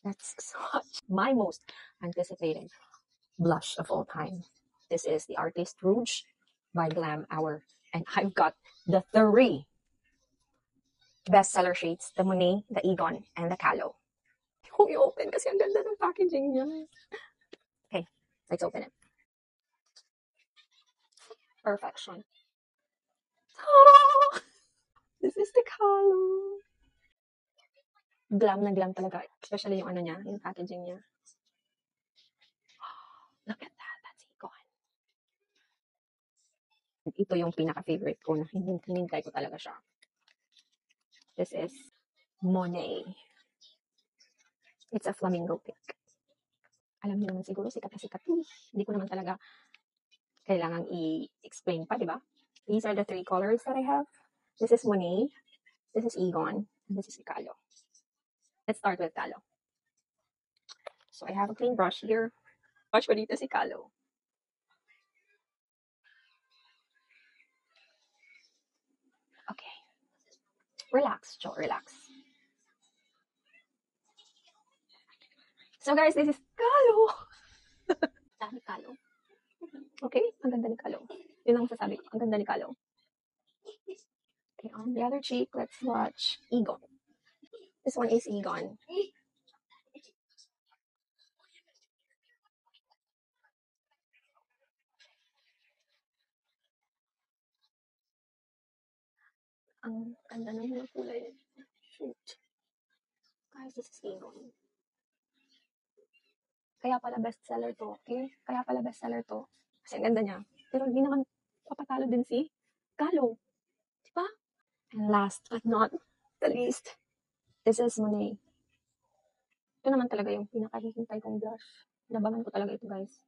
Let's swatch my most anticipated blush of all time. This is the Artist Rouge by Glam Hour. And I've got the three bestseller shades, the Monet, the Egon, and the Calo. Kung i-open kasi ang ganda ng packaging niya. Okay, let's open it. Perfection. Oh, this is the Calo. Glam na glam talaga. Especially yung ano niya, yung packaging niya. Look at that. That's Egon. Ito yung pinaka-favorite ko na hinintay ko talaga siya. This is Monet. It's a flamingo pink. Alam niyo naman siguro, sikat na sikat. Hindi ko naman talaga kailangang i-explain pa, di ba? These are the three colors that I have. This is Monet, this is Egon, and this is Calo. Let's start with Calo. So I have a clean brush here. Watch ko dito si Calo. Okay. Relax, Joe, relax. So guys, this is Calo. Dami Calo. Okay, ang ganda ni Calo. Yun ang masasabi ko, ang ganda ni Calo. Okay, on the other cheek, let's watch Egon. This one is Egon. Ang ganda ng mga kulay. Shoot. Guys, this is Egon. Kaya pala bestseller to, okay? Kaya pala bestseller to. Kasi ang ganda niya. Pero hindi naman papatalo din si Calo. Diba? And last but not the least, this is Monet. Ito naman talaga yung pinakahihintay kong blush. Nabangan ko talaga ito, guys.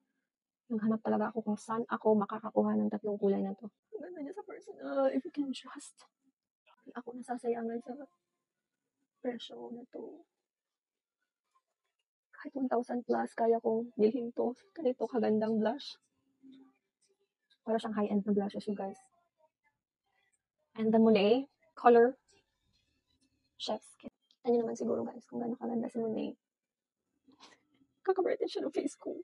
Naghanap talaga ako kung saan ako makakakuha ng tatlong kulay na to. Ang ganda niya sa personal, if you can trust. Ako nasasayangan sa presyo na to. Kahit 1,000 plus, kaya kong bilhin to. Ganito kagandang blush. Para siyang high-end na blushes, you guys. And the Monet color chef's kiss. Kita niyo naman siguro, guys, kung gano'ng kaganda si Monet. Kakabrighten siya ng face ko.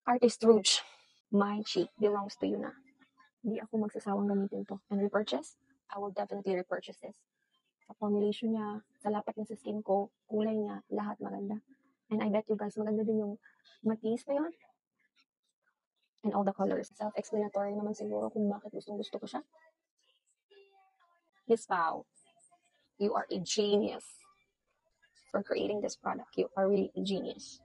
Artist Rouge. My cheek belongs to you na. Hindi ako magsasawang gamitin to. And repurchase? I will definitely repurchase this. Sa formulation niya, sa lapat niya sa skin ko, kulay niya, lahat maganda. And I bet you guys, maganda din yung matinis na yun. And all the colors. Self-explanatory naman siguro kung bakit gusto ko siya. Miss Pao, you are a genius for creating this product. You are really a genius.